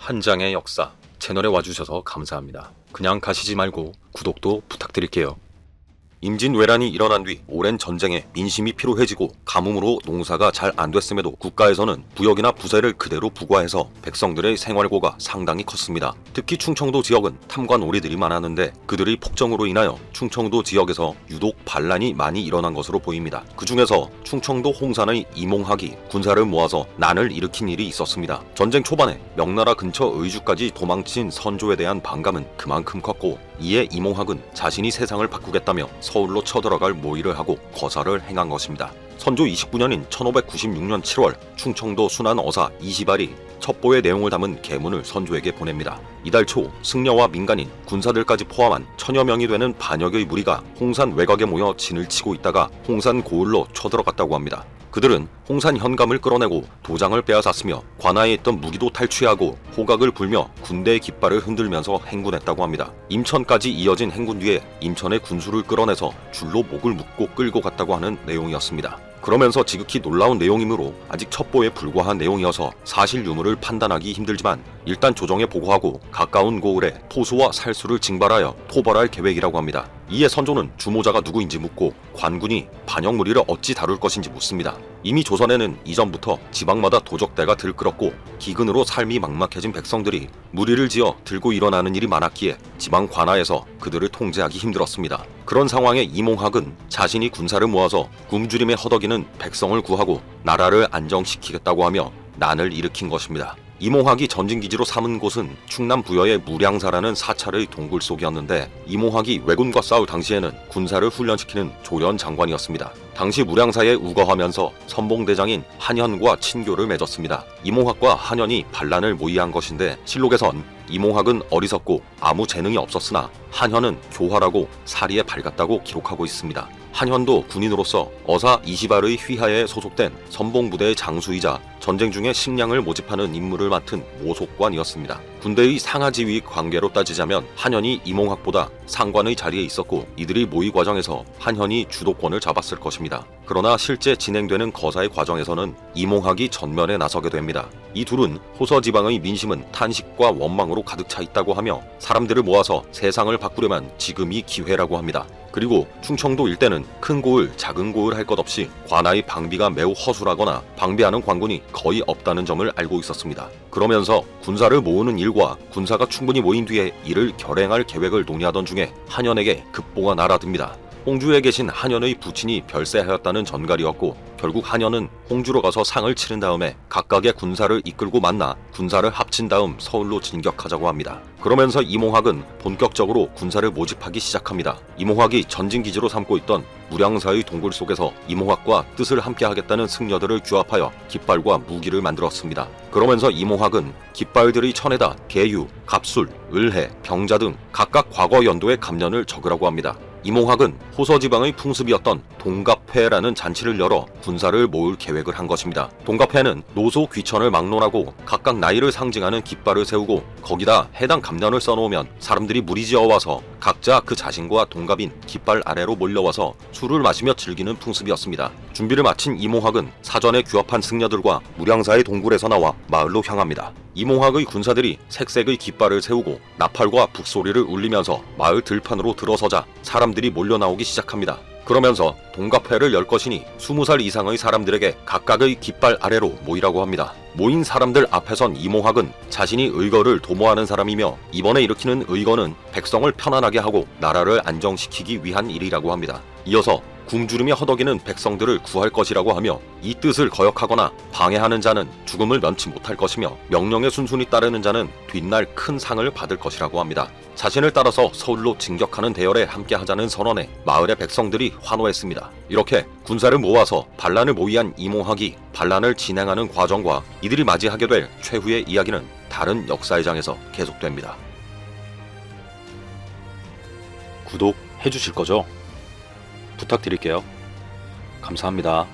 한 장의 역사 채널에 와주셔서 감사합니다. 그냥 가시지 말고 구독도 부탁드릴게요. 임진왜란이 일어난 뒤 오랜 전쟁에 민심이 피로해지고 가뭄으로 농사가 잘 안 됐음에도 국가에서는 부역이나 부세를 그대로 부과해서 백성들의 생활고가 상당히 컸습니다. 특히 충청도 지역은 탐관 오리들이 많았는데 그들의 폭정으로 인하여 충청도 지역에서 유독 반란이 많이 일어난 것으로 보입니다. 그 중에서 충청도 홍산의 이몽학이 군사를 모아서 난을 일으킨 일이 있었습니다. 전쟁 초반에 명나라 근처 의주까지 도망친 선조에 대한 반감은 그만큼 컸고, 이에 이몽학은 자신이 세상을 바꾸겠다며 서울로 쳐들어갈 모의를 하고 거사를 행한 것입니다. 선조 29년인 1596년 7월 충청도 순안 어사 이시발이 첩보의 내용을 담은 계문을 선조에게 보냅니다. 이달 초 승려와 민간인, 군사들까지 포함한 천여 명이 되는 반역의 무리가 홍산 외곽에 모여 진을 치고 있다가 홍산 고을로 쳐들어갔다고 합니다. 그들은 홍산 현감을 끌어내고 도장을 빼앗았으며 관아에 있던 무기도 탈취하고 호각을 불며 군대의 깃발을 흔들면서 행군했다고 합니다. 임천까지 이어진 행군 뒤에 임천의 군수를 끌어내서 줄로 목을 묶고 끌고 갔다고 하는 내용이었습니다. 그러면서 지극히 놀라운 내용이므로 아직 첩보에 불과한 내용이어서 사실 유무를 판단하기 힘들지만 일단 조정에 보고하고 가까운 고을에 토수와 살수를 징발하여 토벌할 계획이라고 합니다. 이에 선조는 주모자가 누구인지 묻고 관군이 반역 무리를 어찌 다룰 것인지 묻습니다. 이미 조선에는 이전부터 지방마다 도적대가 들끓었고 기근으로 삶이 막막해진 백성들이 무리를 지어 들고 일어나는 일이 많았기에 지방 관아에서 그들을 통제하기 힘들었습니다. 그런 상황에 이몽학은 자신이 군사를 모아서 굶주림에 허덕이는 백성을 구하고 나라를 안정시키겠다고 하며 난을 일으킨 것입니다. 이몽학이 전진기지로 삼은 곳은 충남 부여의 무량사라는 사찰의 동굴 속이었는데, 이몽학이 왜군과 싸울 당시에는 군사를 훈련시키는 조련 장관이었습니다. 당시 무량사에 우거하면서 선봉대장인 한현과 친교를 맺었습니다. 이몽학과 한현이 반란을 모의한 것인데, 실록에선 이몽학은 어리석고 아무 재능이 없었으나 한현은 교활하고 사리에 밝았다고 기록하고 있습니다. 한현도 군인으로서 어사 이시발의 휘하에 소속된 선봉부대의 장수이자 전쟁 중에 식량을 모집하는 임무를 맡은 모속관이었습니다. 군대의 상하지위 관계로 따지자면 한현이 이몽학보다 상관의 자리에 있었고, 이들이 모의 과정에서 한현이 주도권을 잡았을 것입니다. 그러나 실제 진행되는 거사의 과정에서는 이몽학이 전면에 나서게 됩니다. 이 둘은 호서 지방의 민심은 탄식과 원망으로 가득 차 있다고 하며 사람들을 모아서 세상을 바꾸려면 지금이 기회라고 합니다. 그리고 충청도 일대는 큰 고을, 작은 고을 할 것 없이 관아의 방비가 매우 허술하거나 방비하는 관군이 거의 없다는 점을 알고 있었습니다. 그러면서 군사를 모으는 일과 군사가 충분히 모인 뒤에 이를 결행할 계획을 논의하던 중에 한현에게 급보가 날아듭니다. 홍주에 계신 한현의 부친이 별세하였다는 전갈이었고, 결국 한현은 홍주로 가서 상을 치른 다음에 각각의 군사를 이끌고 만나 군사를 합친 다음 서울로 진격하자고 합니다. 그러면서 이몽학은 본격적으로 군사를 모집하기 시작합니다. 이몽학이 전진기지로 삼고 있던 무량사의 동굴 속에서 이몽학과 뜻을 함께하겠다는 승려들을 규합하여 깃발과 무기를 만들었습니다. 그러면서 이몽학은 깃발들의 천에다 계유, 갑술, 을해, 병자 등 각각 과거 연도의 감년을 적으라고 합니다. 이몽학은 호서지방의 풍습이었던 동갑회라는 잔치를 열어 군사를 모을 계획을 한 것입니다. 동갑회는 노소 귀천을 막론하고 각각 나이를 상징하는 깃발을 세우고 거기다 해당 감년을 써놓으면 사람들이 무리지어 와서 각자 그 자신과 동갑인 깃발 아래로 몰려와서 술을 마시며 즐기는 풍습이었습니다. 준비를 마친 이몽학은 사전에 규합한 승려들과 무량사의 동굴에서 나와 마을로 향합니다. 이몽학의 군사들이 색색의 깃발을 세우고 나팔과 북소리를 울리면서 마을 들판으로 들어서자 사람들이 몰려나오기 시작합니다. 그러면서 동갑회를 열 것이니 20살 이상의 사람들에게 각각의 깃발 아래로 모이라고 합니다. 모인 사람들 앞에선 이몽학은 자신이 의거를 도모하는 사람이며 이번에 일으키는 의거는 백성을 편안하게 하고 나라를 안정시키기 위한 일이라고 합니다. 이어서 굶주림에 허덕이는 백성들을 구할 것이라고 하며 이 뜻을 거역하거나 방해하는 자는 죽음을 면치 못할 것이며 명령에 순순히 따르는 자는 뒷날 큰 상을 받을 것이라고 합니다. 자신을 따라서 서울로 진격하는 대열에 함께하자는 선언에 마을의 백성들이 환호했습니다. 이렇게 군사를 모아서 반란을 모의한 이몽학이 반란을 진행하는 과정과 이들이 맞이하게 될 최후의 이야기는 다른 역사의 장에서 계속됩니다. 구독해주실 거죠? 부탁드릴게요. 감사합니다.